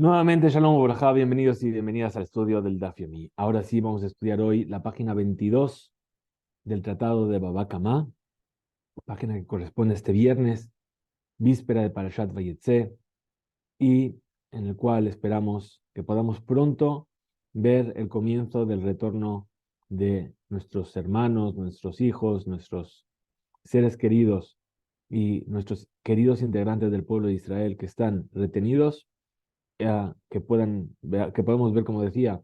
Nuevamente, Shalom Borja, bienvenidos y bienvenidas al estudio del Daf Yomi. Ahora sí, vamos a estudiar hoy la página 22 del Tratado de Baba Kamá, página que corresponde a este viernes, víspera de Parashat Vayetze, y en el cual esperamos que podamos pronto ver el comienzo del retorno de nuestros hermanos, nuestros hijos, nuestros seres queridos y nuestros queridos integrantes del pueblo de Israel que están retenidos, que podamos ver, como decía,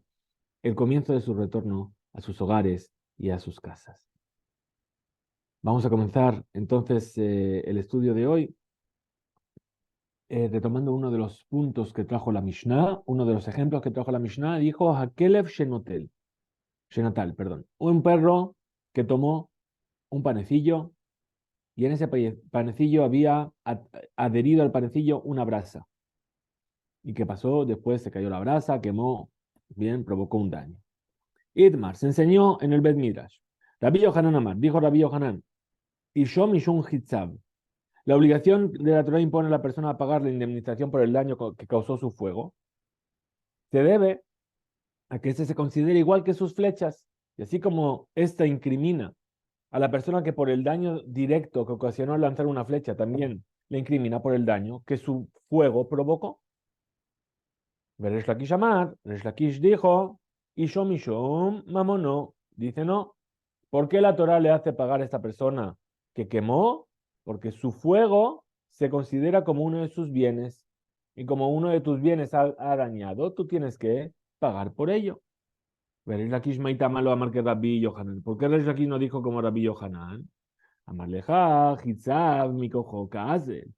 el comienzo de su retorno a sus hogares y a sus casas. Vamos a comenzar entonces el estudio de hoy retomando uno de los puntos que trajo la Mishnah, uno de los ejemplos que trajo la Mishnah, dijo Hakelev Shenatal, perdón, un perro que tomó un panecillo y en ese panecillo había adherido al panecillo una brasa. ¿Y qué pasó? Después se cayó la brasa, quemó, bien, provocó un daño. Idmar se enseñó en el Bet Midrash. Rabbi Yohanan Amar, dijo Rabbi Yohanan, Ishom Mishum Hitzab. La obligación de la Torah impone a la persona a pagar la indemnización por el daño que causó su fuego. Se debe a que éste se considere igual que sus flechas. Y así como ésta incrimina a la persona que por el daño directo que ocasionó al lanzar una flecha también le incrimina por el daño que su fuego provocó. Resh Lakish Amar, Resh Lakish dijo, Ishom Ishom Mamono. Dice no. ¿Por qué la Torah le hace pagar a esta persona que quemó? Porque su fuego se considera como uno de sus bienes. Y como uno de tus bienes ha dañado, tú tienes que pagar por ello. Veréis Lakish Maitama lo amar que Rabbi Yohanan. ¿Por qué Resh Lakish no dijo como Rabbi Yohanan? Amarleja, Hitzab, Mikojo, Kazle.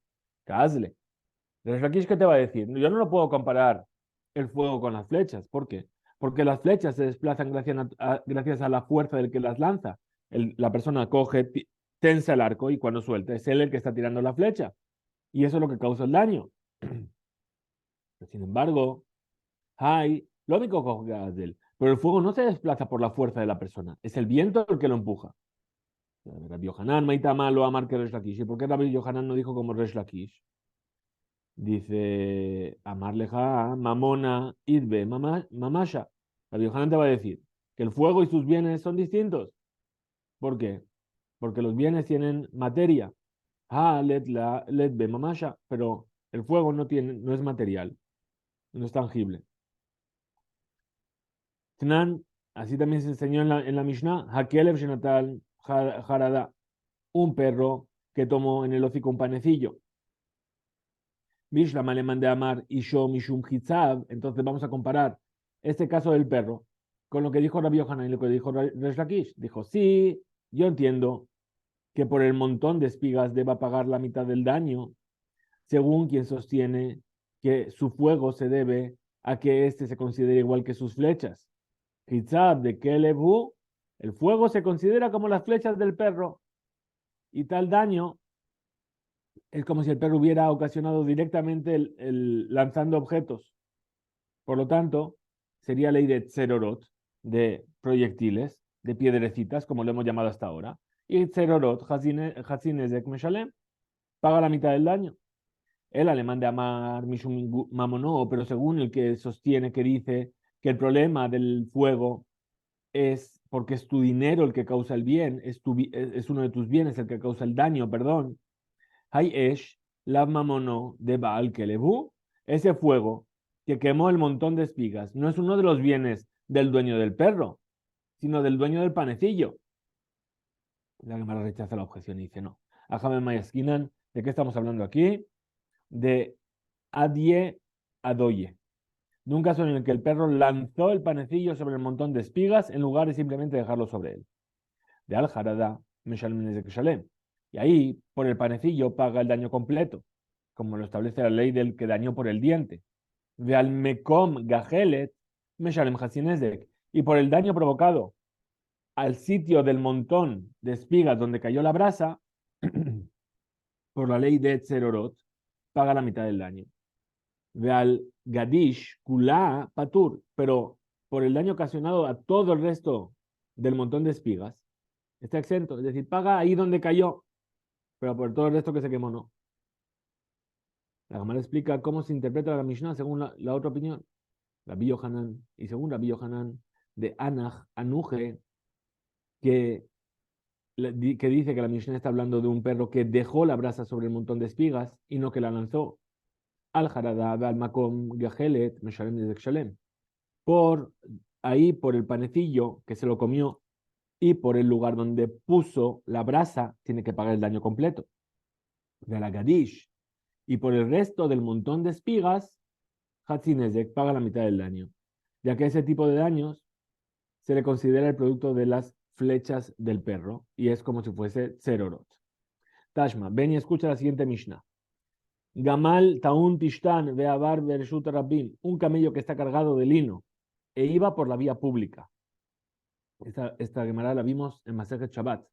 Resh Lakish, ¿qué te va a decir? Yo no lo puedo comparar el fuego con las flechas. ¿Por qué? Porque las flechas se desplazan gracias a la fuerza del que las lanza. La persona coge, tensa el arco y cuando suelta es él el que está tirando la flecha. Y eso es lo que causa el daño. Sin embargo, hay lo único que hace él. Pero el fuego no se desplaza por la fuerza de la persona, es el viento el que lo empuja. Rabbi Yohanan, Maitama, lo amar que Resh Lakish. ¿Y por qué Rabbi Yohanan no dijo como Resh Lakish? Dice, Amarleja, Mamona, Idbe, Mamasha. Rabbi Yohanan te va a decir que el fuego y sus bienes son distintos. ¿Por qué? Porque los bienes tienen materia. Let be mamasha, pero el fuego no es material, no es tangible. Tnan, así también se enseñó en la Mishnah, Hakelev Shenatal Harada, un perro que tomó en el hocico un panecillo. Bishlama le mandé amar Isho Mishum Hitzab. Entonces vamos a comparar este caso del perro con lo que dijo Rabbi Yohanan y lo que dijo Resh Lakish. Dijo, sí, yo entiendo que por el montón de espigas deba pagar la mitad del daño, según quien sostiene que su fuego se debe a que éste se considere igual que sus flechas. Hitzab de Kelebu, el fuego se considera como las flechas del perro, y tal daño es como si el perro hubiera ocasionado directamente lanzando objetos. Por lo tanto, sería ley de Tserorot, de proyectiles, de piedrecitas, como lo hemos llamado hasta ahora. Y Tserorot, Hatzinezek Meshalem, paga la mitad del daño. El alemán de Amar Mishum Mamonó, pero según el que sostiene, que dice que el problema del fuego es porque es tu dinero el que causa el bien, es uno de tus bienes el que causa el daño, perdón. Hay Esh, la Mamonó de Baal Kelebu, ese fuego que quemó el montón de espigas, no es uno de los bienes del dueño del perro, sino del dueño del panecillo. La Gemara rechaza la objeción y dice no. Ajame Mayaskinan, ¿de qué estamos hablando aquí? De Adie Adoye, de un caso en el que el perro lanzó el panecillo sobre el montón de espigas en lugar de simplemente dejarlo sobre él. De Al Harada, Meshalem. Y ahí, por el panecillo, paga el daño completo, como lo establece la ley del que dañó por el diente. De Al Mekom Gajelet, Meshalem Hasinezek. Y por el daño provocado al sitio del montón de espigas donde cayó la brasa, por la ley de Tzerorot, paga la mitad del daño. Veal Gadish, Kula, Patur, pero por el daño ocasionado a todo el resto del montón de espigas, está exento. Es decir, paga ahí donde cayó, pero por todo el resto que se quemó no. La Gemara explica cómo se interpreta la Mishnah según la otra opinión. Rabbi Yohanan, y según Rabbi Yohanan de Anach, Anuje, que, que dice que la Mishnah está hablando de un perro que dejó la brasa sobre el montón de espigas y no que la lanzó. Al Harada, al Makom, Gehelet, Meshalem de Shalem. Por ahí, por el panecillo que se lo comió y por el lugar donde puso la brasa, tiene que pagar el daño completo. De la Gadish. Y por el resto del montón de espigas, Hatzinezek paga la mitad del daño, ya que ese tipo de daños se le considera el producto de las flechas del perro y es como si fuese Zerorot. Tashma, ven y escucha la siguiente Mishnah. Gamal Taun Tishtan Beabar Bereshut Rabbim, un camello que está cargado de lino e iba por la vía pública. Esta Gemara la vimos en Masejet Shabbat,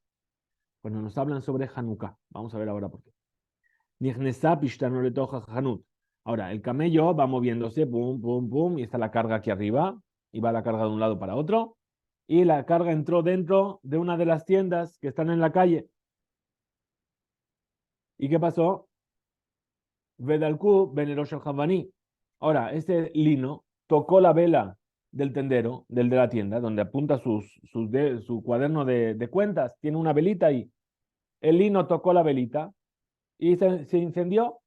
cuando nos hablan sobre Hanukkah. Vamos a ver ahora por qué. Nignesa Pishtan Oretoja Hanut. Ahora, el camello va moviéndose, pum, pum, pum, y está la carga aquí arriba, y va la carga de un lado para otro, y la carga entró dentro de una de las tiendas que están en la calle. ¿Y qué pasó? Vedalku Venerosh el Javaní. Ahora, este lino tocó la vela del tendero, del de la tienda, donde apunta su cuaderno de cuentas, tiene una velita ahí. El lino tocó la velita y se incendió.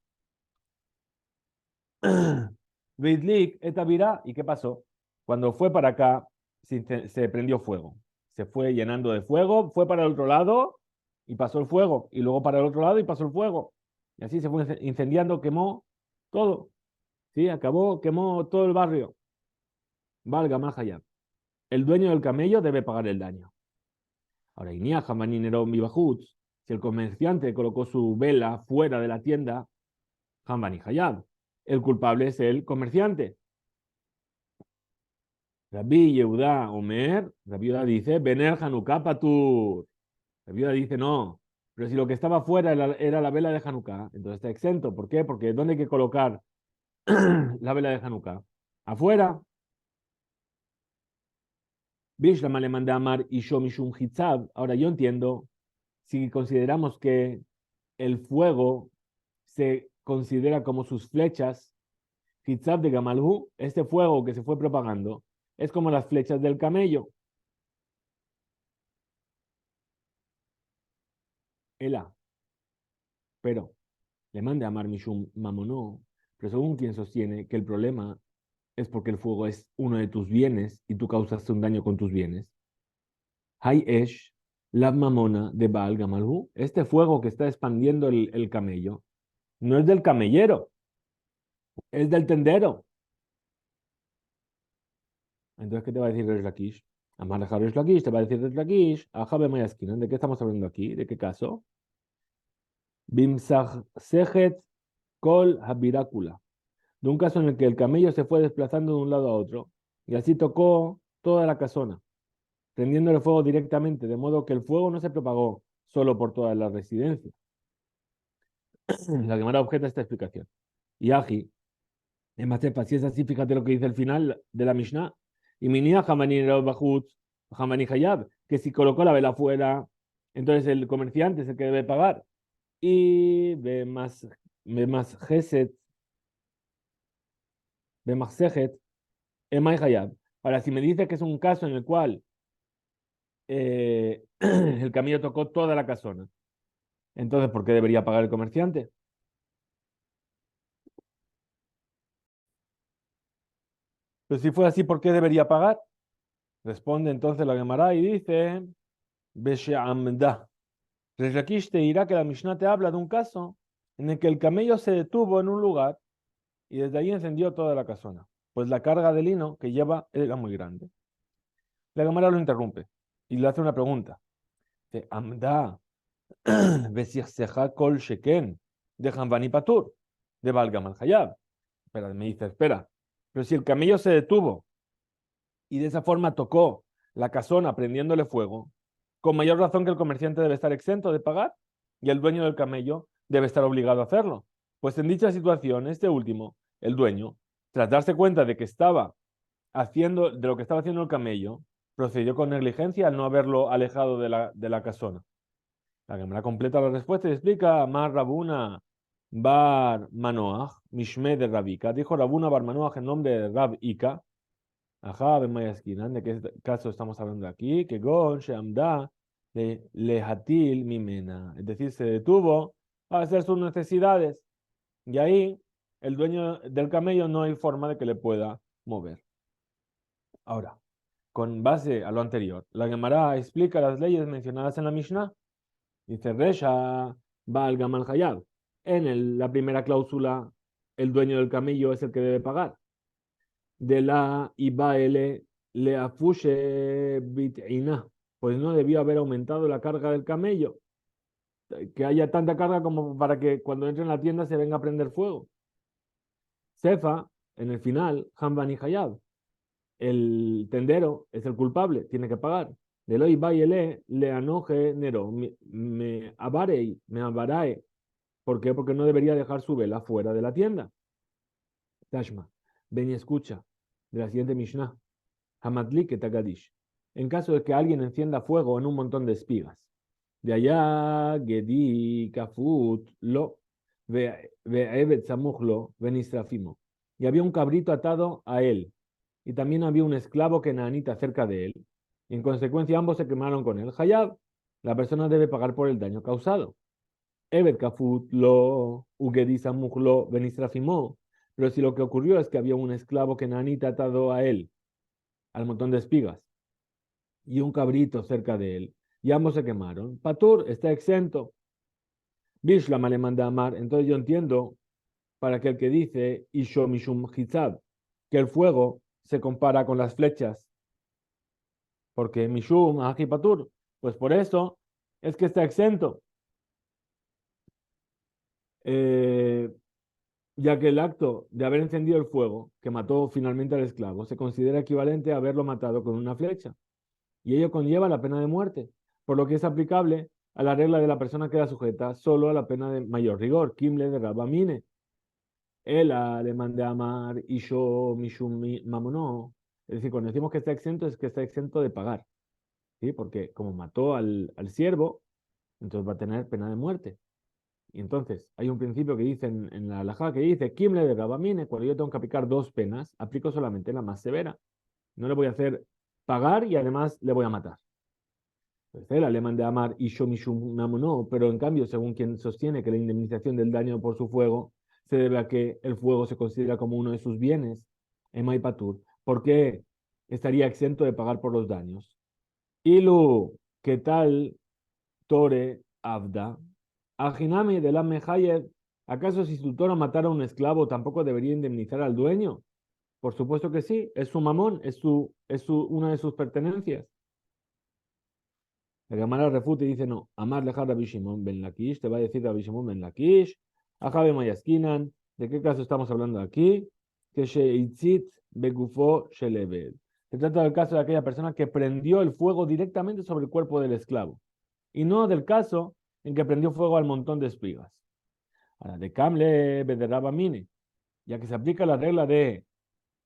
Vidlik etavirá. ¿Y qué pasó? Cuando fue para acá, se prendió fuego. Se fue llenando de fuego, fue para el otro lado y pasó el fuego. Y luego para el otro lado y pasó el fuego. Y así se fue incendiando, quemó todo. Sí, acabó, quemó todo el barrio. Valga más allá. El dueño del camello debe pagar el daño. Ahora, Inia Jamaninero Mibajutz, si el comerciante colocó su vela fuera de la tienda, Hamani Hayab. El culpable es el comerciante. Rabbi Yehuda Omer, Rabbi Yehuda dice, Bener Hanukkah Patur. Rabbi Yehuda dice, no, pero si lo que estaba fuera era la vela de Hanukkah, entonces está exento. ¿Por qué? Porque ¿dónde hay que colocar la vela de Hanukkah? Afuera. Bishlama le manda amar y Shomishum Hitzab. Ahora yo entiendo, si consideramos que el fuego se considera como sus flechas, Hitzab de Gamalhu, este fuego que se fue propagando, es como las flechas del camello. Ela, pero le manda amar Mishum Mamonó, pero según quien sostiene que el problema es porque el fuego es uno de tus bienes y tú causaste un daño con tus bienes. Hay Esh, la mamona de Baal Gamalhu, este fuego que está expandiendo el camello, no es del camellero, es del tendero. Entonces, ¿qué te va a decir Resh Lakish? Amar a Resh Lakish, te va a decir Resh Lakish, a Jabe Mayaskinan, ¿de qué estamos hablando aquí? ¿De qué caso? Bimsach Sejet Kol Habirácula, de un caso en el que el camello se fue desplazando de un lado a otro y así tocó toda la casona, prendiéndole fuego directamente, de modo que el fuego no se propagó solo por toda la residencia. La Gemara objeta esta explicación. Y Aji, en Masepa, si es así, fíjate lo que dice el final de la Mishnah. Y minía Hamani Bajut, Hamani Hayab, que si colocó la vela afuera, entonces el comerciante es el que debe pagar. Y Bemas Geset, Bemas Sejet, Emay Hayab. Ahora, si me dice que es un caso en el cual el camello tocó toda la casona, entonces, ¿por qué debería pagar el comerciante? Pues si fue así, ¿por qué debería pagar? Responde entonces la Gemara y dice, Beshe'amda. Resh Lakish te dirá que la Mishnah te habla de un caso en el que el camello se detuvo en un lugar y desde ahí encendió toda la casona, pues la carga de lino que lleva era muy grande. La Gemara lo interrumpe y le hace una pregunta. Dice, Amda, Besirseja kol sheken, de Hanbani Patur, de Balgam al Hayab. Espera, me dice, espera, pero si el camello se detuvo y de esa forma tocó la casona prendiéndole fuego, con mayor razón que el comerciante debe estar exento de pagar y el dueño del camello debe estar obligado a hacerlo. Pues en dicha situación, este último, el dueño, tras darse cuenta de que estaba haciendo, de lo que estaba haciendo el camello, procedió con negligencia al no haberlo alejado de la casona. La Gemara completa la respuesta y explica, más Rabuna, bar Manoach, Mishme de Rabika. Dijo Rabuna bar Manoach en nombre de Rab Ika. Ajá, Bemayaskinan, ¿de qué caso estamos hablando aquí? Que Gon Sheamda de Lehatil Mimena. Es decir, se detuvo a hacer sus necesidades. Y ahí el dueño del camello no hay forma de que le pueda mover. Ahora, con base a lo anterior, la Gemara explica las leyes mencionadas en la Mishnah. Dice Resha Baal Gamal Hayab. La primera cláusula, el dueño del camello es el que debe pagar. De la Ibaele le afushe bit'ina. Pues no debió haber aumentado la carga del camello. Que haya tanta carga como para que cuando entre en la tienda se venga a prender fuego. Sefa, en el final, Hanban y Hayab. El tendero es el culpable, tiene que pagar. De lo Ibaele le anoje Nero. Me abarei, me abarae. ¿Por qué? Porque no debería dejar su vela fuera de la tienda. Tashma, ven y escucha de la siguiente Mishnah. Hamadlik et Agadish. En caso de que alguien encienda fuego en un montón de espigas. De allá, Gedi, Kafut, Lo, Ve'ebet Samuchlo, Benistrafimo. Y había un cabrito atado a él. Y también había un esclavo kenanita cerca de él. Y en consecuencia ambos se quemaron con él. Hayab, la persona debe pagar por el daño causado. Evet Kafut, Lo, Ugedi Samuchlo, Benistrafimo. Pero si lo que ocurrió es que había un esclavo kenanita atado a él, al montón de espigas, y un cabrito cerca de él, y ambos se quemaron. Patur está exento. Bishlama le manda a Amar. Entonces yo entiendo para aquel que dice Isho Mishum Hitzab, que el fuego se compara con las flechas, porque Mishum Aji Patur, pues por eso es que está exento. Eh, ya que el acto de haber encendido el fuego que mató finalmente al esclavo se considera equivalente a haberlo matado con una flecha, y ello conlleva la pena de muerte, por lo que es aplicable a la regla de la persona que queda sujeta solo a la pena de mayor rigor, Kimle de Rabamine. El alemán de Amar, Isho, Mishum, Mamono. Es decir, cuando decimos que está exento, es que está exento de pagar, ¿sí? Porque como mató al siervo, entonces va a tener pena de muerte. Y entonces hay un principio que dice en la halajá que dice, Kimle de Rabamine, cuando yo tengo que aplicar dos penas, aplico solamente la más severa. No le voy a hacer pagar y además le voy a matar. Pues el alemán de Amar y Shomishum no, pero en cambio, según quien sostiene que la indemnización del daño por su fuego se debe a que el fuego se considera como uno de sus bienes, Emay Patur, ¿por qué estaría exento de pagar por los daños? Ilu, ¿qué tal Tore Abda? Ajinami de la Mejayev, ¿acaso si su toro matara a un esclavo tampoco debería indemnizar al dueño? Por supuesto que sí, es su mamón, una de sus pertenencias. La Gemara refuta y dice, no, Amar leja Rabbi Shimon ben Lakish, te va a decir Rabbi Shimon ben Lakish, Ajabe Mayaskinan, ¿de qué caso estamos hablando aquí? Que Sheitzit begufo sheleved. Se trata del caso de aquella persona que prendió el fuego directamente sobre el cuerpo del esclavo, y no del caso en que prendió fuego al montón de espigas. Ahora, de Kamle de Rabamine, ya que se aplica la regla de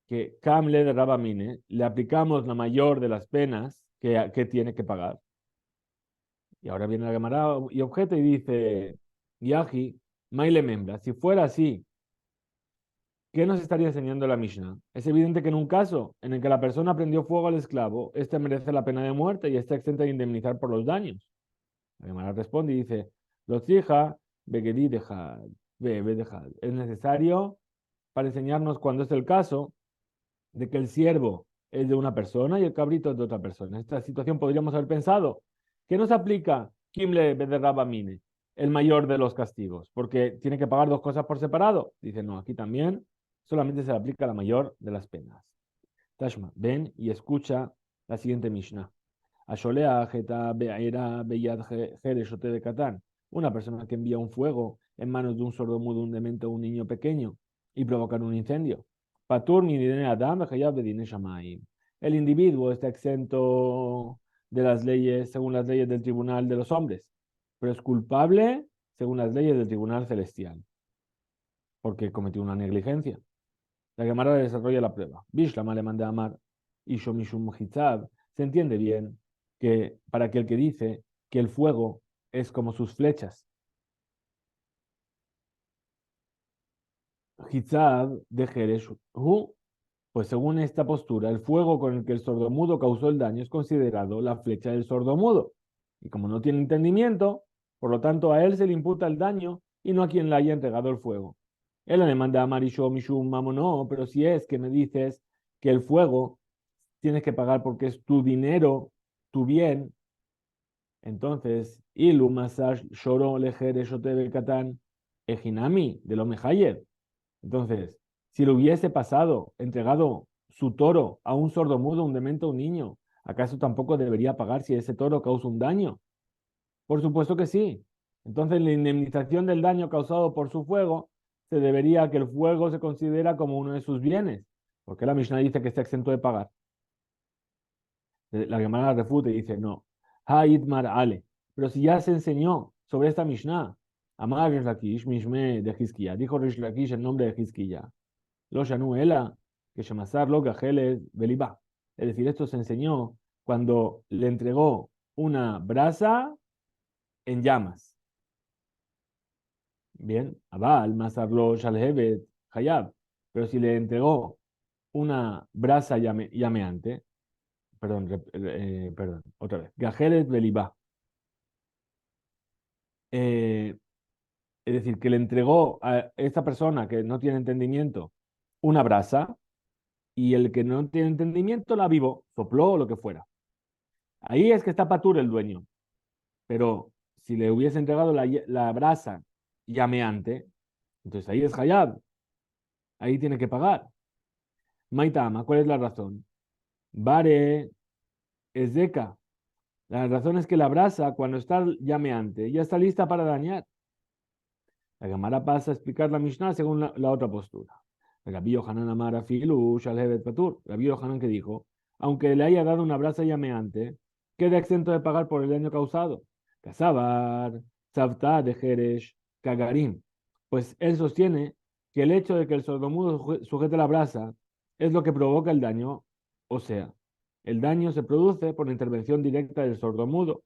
que Kamle de Rabamine, le aplicamos la mayor de las penas que tiene que pagar. Y ahora viene la Gemara y objeta y dice, Yahi, Maile Membra, si fuera así, ¿qué nos estaría enseñando la Mishnah? Es evidente que en un caso en el que la persona prendió fuego al esclavo, este merece la pena de muerte y está exenta de indemnizar por los daños. La Gemara responde y dice, los hija, begedi dejad, bebe dejad. Es necesario para enseñarnos cuando es el caso de que el siervo es de una persona y el cabrito es de otra persona. En esta situación podríamos haber pensado que no se aplica Kimle Bederrabamine, el mayor de los castigos, porque tiene que pagar dos cosas por separado. Dice, no, aquí también solamente se le aplica la mayor de las penas. Tashma, ven y escucha la siguiente Mishnah. Asholea Geta Be'era Beyad Jereshote de Catán. Una persona que envía un fuego en manos de un sordomudo, un demente o un niño pequeño y provocar un incendio. Patur mi dine Adam Hayab bedine Shamaim. El individuo está exento de las leyes, según las leyes del tribunal de los hombres, pero es culpable según las leyes del tribunal celestial, porque cometió una negligencia. La Gemara desarrolla la prueba. Bishlama le manda a Amar y Shomishum Hitzab. Se entiende bien que para aquel que dice que el fuego es como sus flechas. Hitzav de Jerez Hu. Pues según esta postura, el fuego con el que el sordomudo causó el daño es considerado la flecha del sordomudo. Y como no tiene entendimiento, por lo tanto a él se le imputa el daño y no a quien le haya entregado el fuego. Él le manda a Marisho Mishum Mamono, pero si es que me dices que el fuego tienes que pagar porque es tu dinero, tu bien, entonces, Ilu Masash Shoro Lejer Shotebe Katan Ejinami de lo Mehayer. Entonces, si le hubiese pasado, entregado su toro a un sordomudo, un demente, un niño, ¿acaso tampoco debería pagar si ese toro causa un daño? Por supuesto que sí. Entonces, la indemnización del daño causado por su fuego se debería a que el fuego se considera como uno de sus bienes, porque la Mishnah dice que está exento de pagar. La Gemara refuta y dice, no, Ha'itmar Ale. Pero si ya se enseñó sobre esta Mishnah, Amar Rish Lakish, Mishme de Hizkiya, dijo Rish Lakish el nombre de Hizkiya. Lo Shanu Ela, que Shemasar lo Gajeles Belibá. Es decir, esto se enseñó cuando le entregó una brasa en llamas. Bien, Abal, Masarlo Shalhevet, Hayab. Pero si le entregó una brasa llameante, perdón, otra vez, Gajeles Belibá. Eh, es decir, que le entregó a esta persona que no tiene entendimiento una brasa y el que no tiene entendimiento la avivó, sopló o lo que fuera. Ahí es que está patur el dueño. Pero si le hubiese entregado la brasa llameante, entonces ahí es Hayab, ahí tiene que pagar. Maitama, ¿cuál es la razón? Bare es deca. La razón es que la brasa, cuando está llameante, ya está lista para dañar. La Gemara pasa a explicar la Mishnah según la otra postura. Rabbi Yohanan Amar Filu Shalhevet Patur. Rabbi Yohanan que dijo, aunque le haya dado una brasa llameante, queda exento de pagar por el daño causado. Casabar, Tzavta de Jeresh, Kagarim. Pues él sostiene que el hecho de que el sordomudo sujete la brasa es lo que provoca el daño, o sea, el daño se produce por la intervención directa del sordomudo.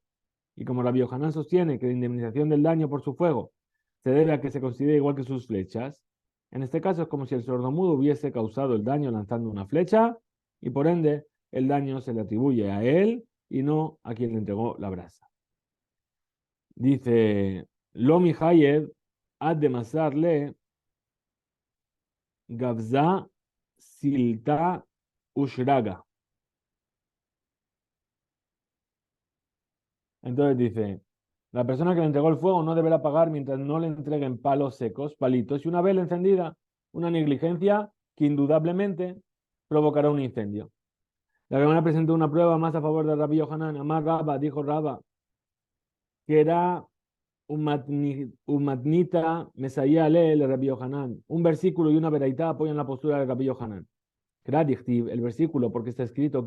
Y como Rabbi Yohanan sostiene que la indemnización del daño por su fuego se debe a que se considere igual que sus flechas, en este caso es como si el sordomudo hubiese causado el daño lanzando una flecha y por ende el daño se le atribuye a él y no a quien le entregó la brasa. Dice, Lomi Hayev ad de masarle gavza silta ushraga. Entonces dice, la persona que le entregó el fuego no deberá pagar mientras no le entreguen palos secos, palitos, y una vela encendida, una negligencia que indudablemente provocará un incendio. La Gemara presentó una prueba más a favor de Rabbi Yohanan. Amar Rabba, dijo Rabba, que era un matnita mesaya el Rabbi Yohanan. Un versículo y una veraitá apoyan la postura de Rabbi Yohanan. El versículo, porque está escrito,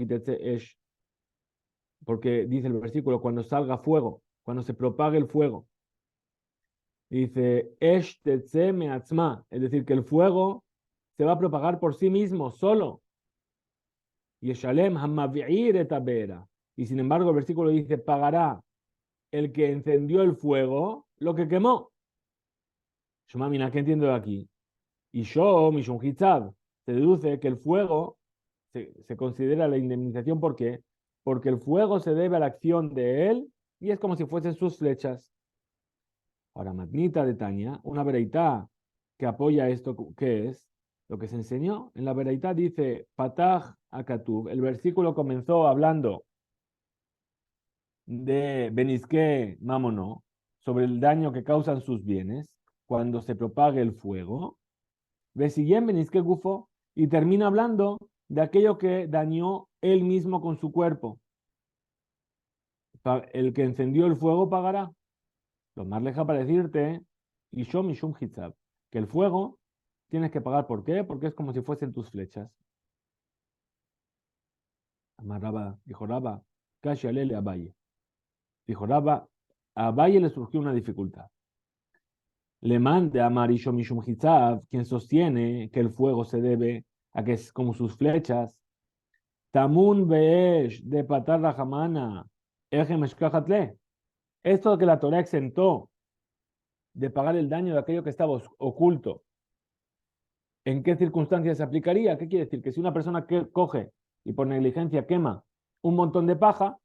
porque dice el versículo, cuando salga fuego, cuando se propague el fuego. Dice, Esh tetze meatzma, es decir, que el fuego se va a propagar por sí mismo, solo. Yeshalem hamavi'ir etabera. Y sin embargo, el versículo dice, pagará el que encendió el fuego lo que quemó. Shema, mira, ¿qué entiendo de aquí? Y yo, Mishum Hitzab, se deduce que el fuego se considera la indemnización. ¿Por qué? Porque el fuego se debe a la acción de él y es como si fuesen sus flechas. Ahora, Matnita de Tania, una vereitá que apoya esto, ¿qué es? Lo que se enseñó en la vereitá dice, Patach Akatub, el versículo comenzó hablando de Benizque Mamono, sobre el daño que causan sus bienes cuando se propague el fuego. Besiguien Benizque Gufo, y termina hablando de aquello que dañó él mismo con su cuerpo. El que encendió el fuego pagará. Lo más leja para decirte, y yo mishum hitzab, que el fuego tienes que pagar. ¿Por qué? Porque es como si fuesen tus flechas. Amarraba, dijo Raba, Kashi alele a Valle. Dijo Raba, a Valle le surgió una dificultad. Le mande a Marisho mishum hitzab, quien sostiene que el fuego se debe a que es como sus flechas. Tamun beesh de patar la jamana, ejem eshkahatle. Esto que la Torah exentó de pagar el daño de aquello que estaba oculto ¿En qué circunstancias se aplicaría? ¿Qué quiere decir? Que si una persona que coge y por negligencia quema un montón de paja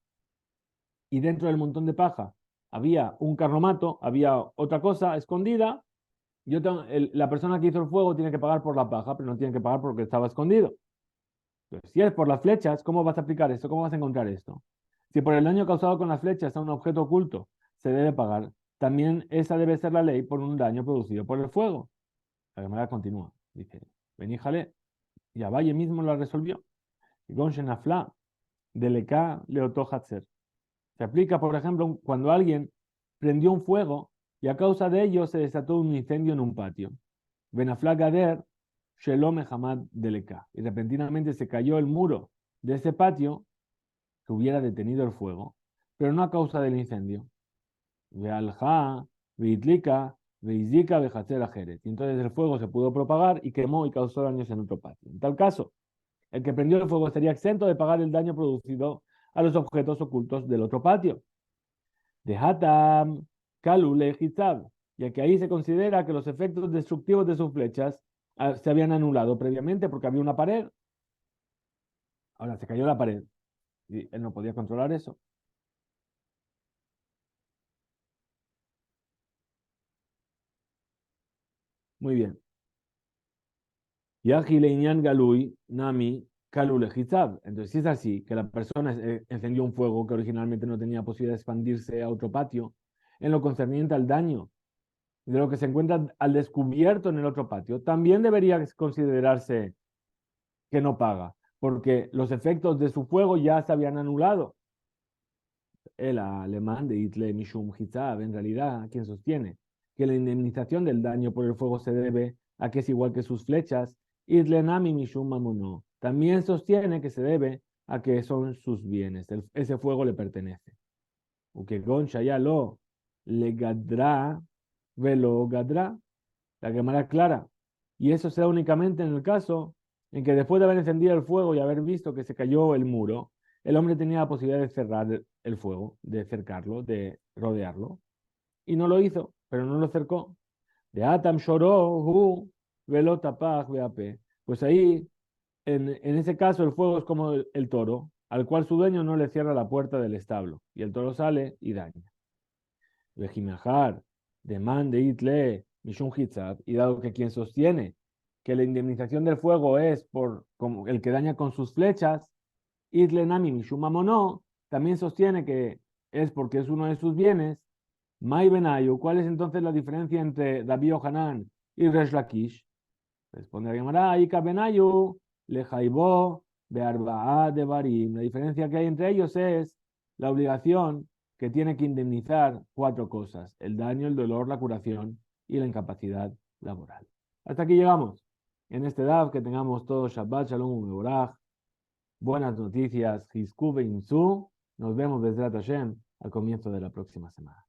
y dentro del montón de paja había un carromato, había otra cosa escondida, la persona que hizo el fuego tiene que pagar por la paja, pero no tiene que pagar porque estaba escondido. Entonces, si es por las flechas, ¿cómo vas a aplicar esto? ¿Cómo vas a encontrar esto? Si por el daño causado con las flechas a un objeto oculto se debe pagar, también esa debe ser la ley por un daño producido por el fuego. La Gemara continúa. Dice, Beníjale, y Abaye mismo la resolvió. Gonshen Afla, Deleka Leoto Hatzer. Se aplica, por ejemplo, cuando alguien prendió un fuego y a causa de ello se desató un incendio en un patio. Benafla Gader, Shelom Hamad Deleka. Y repentinamente se cayó el muro de ese patio que hubiera detenido el fuego, pero no a causa del incendio. Vealja, Veitlika, Veizika, Vejacer Ajeret. Y entonces el fuego se pudo propagar y quemó y causó daños en otro patio. En tal caso, el que prendió el fuego estaría exento de pagar el daño producido a los objetos ocultos del otro patio. De Hatam, Kalule, Hitzab, ya que ahí se considera que los efectos destructivos de sus flechas se habían anulado previamente porque había una pared. Ahora se cayó la pared y él no podía controlar eso. Muy bien. Yahi Leinian Galui, Nami, Kalule, Hitzab. Entonces, si es así, que la persona encendió un fuego que originalmente no tenía posibilidad de expandirse a otro patio, en lo concerniente al daño de lo que se encuentra al descubierto en el otro patio, también debería considerarse que no paga, porque los efectos de su fuego ya se habían anulado. El alemán de Hitler Mishum Hitzab, en realidad, quien sostiene que la indemnización del daño por el fuego se debe a que es igual que sus flechas, Hitler Nami Mishum Mamuno, también sostiene que se debe a que son sus bienes, ese fuego le pertenece. Uke Goncha ya lo le gadra, velo gadra, la Gemara clara. Y eso se da únicamente en el caso en que después de haber encendido el fuego y haber visto que se cayó el muro, el hombre tenía la posibilidad de cerrar el fuego, de cercarlo, de rodearlo. Y no lo hizo, pero no lo cercó. De Atam Shoró, Hu, Velo Tapaj, Beape. Pues ahí, en ese caso, el fuego es como el toro, al cual su dueño no le cierra la puerta del establo. Y el toro sale y daña. Vejimejar, demande itle, mishun hitzab, y dado que quien sostiene que la indemnización del fuego es por como el que daña con sus flechas, itle nami mishum mamono, también sostiene que es porque es uno de sus bienes. Mai benayu, ¿cuál es entonces la diferencia entre David Hanan y Resh Lakish? Responde la Gemara, Ika benayu, lejaibó, bearbaa de barim. La diferencia que hay entre ellos es la obligación que tiene que indemnizar cuatro cosas: el daño, el dolor, la curación y la incapacidad laboral. Hasta aquí llegamos. En este DAF, que tengamos todos Shabbat, Shalom, Umeborach, buenas noticias, Hizku Beinsu. Nos vemos desde Hashem al comienzo de la próxima semana.